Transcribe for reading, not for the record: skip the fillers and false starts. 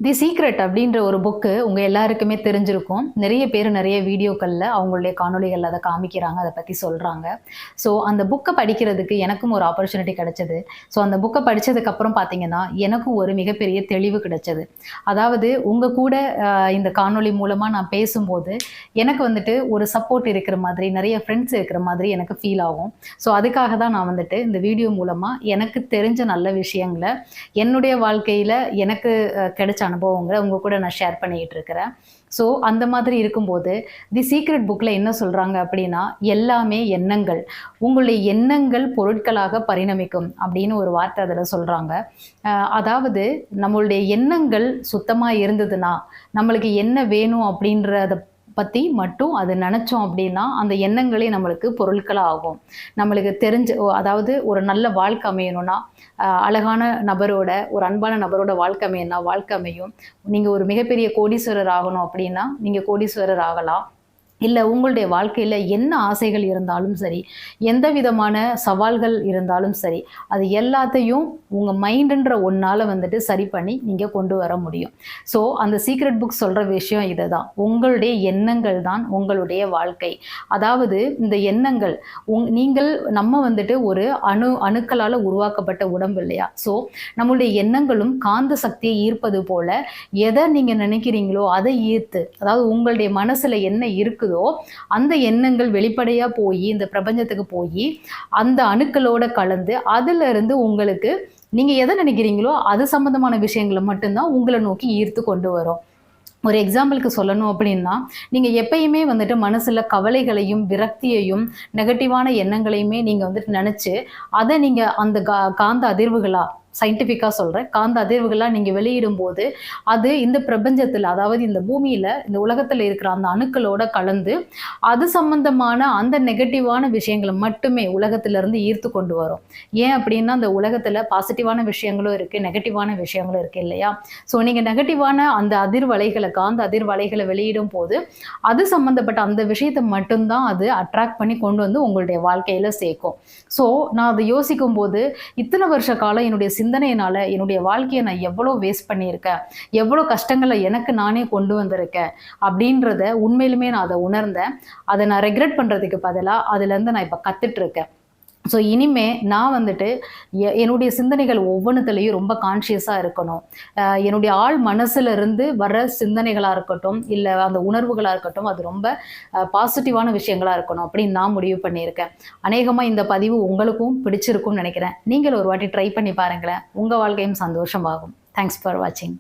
தி secret அப்படின்ற ஒரு book உங்கள் எல்லாருக்குமே தெரிஞ்சிருக்கும். நிறைய பேர் நிறைய வீடியோக்களில் அவங்களுடைய காணொளிகள் அதை காமிக்கிறாங்க, அதை பற்றி சொல்கிறாங்க. ஸோ அந்த புக்கை படிக்கிறதுக்கு எனக்கும் ஒரு ஆப்பர்ச்சுனிட்டி கிடைச்சது. ஸோ அந்த புக்கை படித்ததுக்கப்புறம் பார்த்தீங்கன்னா எனக்கும் ஒரு மிகப்பெரிய தெளிவு கிடைச்சது. அதாவது உங்கள் கூட இந்த காணொளி மூலமாக நான் பேசும்போது எனக்கு வந்துட்டு ஒரு சப்போர்ட் இருக்கிற மாதிரி, நிறைய ஃப்ரெண்ட்ஸ் இருக்கிற மாதிரி எனக்கு ஃபீல் ஆகும். ஸோ அதுக்காக தான் நான் வந்துட்டு இந்த வீடியோ மூலமாக எனக்கு தெரிஞ்ச நல்ல விஷயங்களை என்னுடைய வாழ்க்கையில் எனக்கு கிடைச்ச அனுபவங்களை உங்க கூட நான் ஷேர் பண்ணிட்டு இருக்கிறேன். ஸோ அந்த மாதிரி இருக்கும்போது தி சீக்ரெட் புக்கில் என்ன சொல்கிறாங்க அப்படின்னா, எல்லாமே எண்ணங்கள், உங்களுடைய எண்ணங்கள் பொருட்களாக பரிணமிக்கும் அப்படின்னு ஒரு வார்த்தை அதில் சொல்கிறாங்க. அதாவது நம்மளுடைய எண்ணங்கள் சுத்தமாக இருந்ததுன்னா நம்மளுக்கு என்ன வேணும் அப்படின்றத பற்றி மட்டும் அது நினச்சோம் அப்படின்னா அந்த எண்ணங்களே நம்மளுக்கு பொருட்களாக ஆகும். நம்மளுக்கு அதாவது ஒரு நல்ல வாழ்க்கை அமையணும்னா, அழகான நபரோட, ஒரு அன்பான நபரோட வாழ்க்கை அமையணும்னா வாழ்க்கை அமையும். நீங்கள் ஒரு மிகப்பெரிய கோடீஸ்வரர் ஆகணும் அப்படின்னா நீங்கள் கோடீஸ்வரர் ஆகலாம். இல்லை உங்களுடைய வாழ்க்கையில் என்ன ஆசைகள் இருந்தாலும் சரி, எந்த விதமான சவால்கள் இருந்தாலும் சரி, அது எல்லாத்தையும் உங்கள் மைண்டுன்ற ஒன்றால் வந்துட்டு சரி பண்ணி நீங்கள் கொண்டு வர முடியும். ஸோ அந்த சீக்ரெட் புக் சொல்கிற விஷயம் இதை தான். உங்களுடைய எண்ணங்கள் தான் உங்களுடைய வாழ்க்கை. அதாவது இந்த எண்ணங்கள் நம்ம வந்துட்டு ஒரு அணுக்களால் உருவாக்கப்பட்ட உடம்பு இல்லையா? ஸோ நம்மளுடைய எண்ணங்களும் காந்த சக்தியை ஈர்ப்பது போல எதை நீங்கள் நினைக்கிறீங்களோ அதை ஈர்த்து, அதாவது உங்களுடைய மனசில் என்ன இருக்குதோ அந்த எண்ணங்கள் வெளிப்படையா போய் இந்த பிரபஞ்சத்துக்கு போய் அந்த அணுக்களோட கலந்து அதுல இருந்து உங்களுக்கு நீங்க எதை நினைக்கிறீங்களோ அது சம்பந்தமான விஷயங்களை மட்டும்தான் உங்களை நோக்கி ஈர்த்து கொண்டு வரும். ஒரு எக்ஸாம்பிளுக்கு சொல்லணும் அப்படின்னா, நீங்கள் எப்பயுமே வந்துட்டு மனசில் கவலைகளையும் விரக்தியையும் நெகட்டிவான எண்ணங்களையுமே நீங்கள் வந்துட்டு நினச்சி அதை நீங்கள் அந்த காந்த அதிர்வுகளாக, சயின்டிஃபிக்காக சொல்கிறேன், காந்த அதிர்வுகளாக நீங்கள் வெளியிடும்போது அது இந்த பிரபஞ்சத்தில், அதாவது இந்த பூமியில், இந்த உலகத்தில் இருக்கிற அந்த அணுக்களோட கலந்து அது சம்பந்தமான அந்த நெகட்டிவான விஷயங்களை மட்டுமே உலகத்திலேருந்து ஈர்த்து கொண்டு வரும். ஏன் அப்படின்னா அந்த உலகத்தில் பாசிட்டிவான விஷயங்களும் இருக்குது, நெகட்டிவான விஷயங்களும் இருக்குது இல்லையா? ஸோ நீங்கள் நெகட்டிவான அந்த அதிர்வலைகளை, காந்த அதிர்வலைகளை வெளியிடும் போது அது சம்மந்தப்பட்ட அந்த விஷயத்தை மட்டும்தான் அது அட்ராக்ட் பண்ணி கொண்டு வந்து உங்களுடைய வாழ்க்கையில் சேர்க்கும். ஸோ நான் அதை யோசிக்கும் போது இத்தனை வருஷ காலம் என்னுடைய சிந்தனையினால என்னுடைய வாழ்க்கையை நான் எவ்வளோ வேஸ்ட் பண்ணியிருக்கேன், எவ்வளோ கஷ்டங்களை எனக்கு நானே கொண்டு வந்திருக்கேன் அப்படின்றத உண்மையிலுமே நான் அதை உணர்ந்தேன். அதை நான் ரெக்ரெட் பண்ணுறதுக்கு பதிலாக அதுலேருந்து நான் இப்போ கற்றுட்ருக்கேன். ஸோ இனிமே நான் வந்துட்டு என்னுடைய சிந்தனைகள் ஒவ்வொன்றுத்துலேயும் ரொம்ப கான்ஷியஸாக இருக்கணும். என்னுடைய ஆள் மனசுலேருந்து வர சிந்தனைகளாக இருக்கட்டும், இல்லை அந்த உணர்வுகளாக இருக்கட்டும், அது ரொம்ப பாசிட்டிவான விஷயங்களாக இருக்கணும் அப்படின்னு நான் முடிவு பண்ணியிருக்கேன். அநேகமாக இந்த பதிவு உங்களுக்கும் பிடிச்சிருக்கும்னு நினைக்கிறேன். நீங்கள் ஒரு வாட்டி ட்ரை பண்ணி பாருங்களேன், உங்கள் வாழ்க்கையும் சந்தோஷமாகும். தேங்க்ஸ் ஃபார் வாட்சிங்.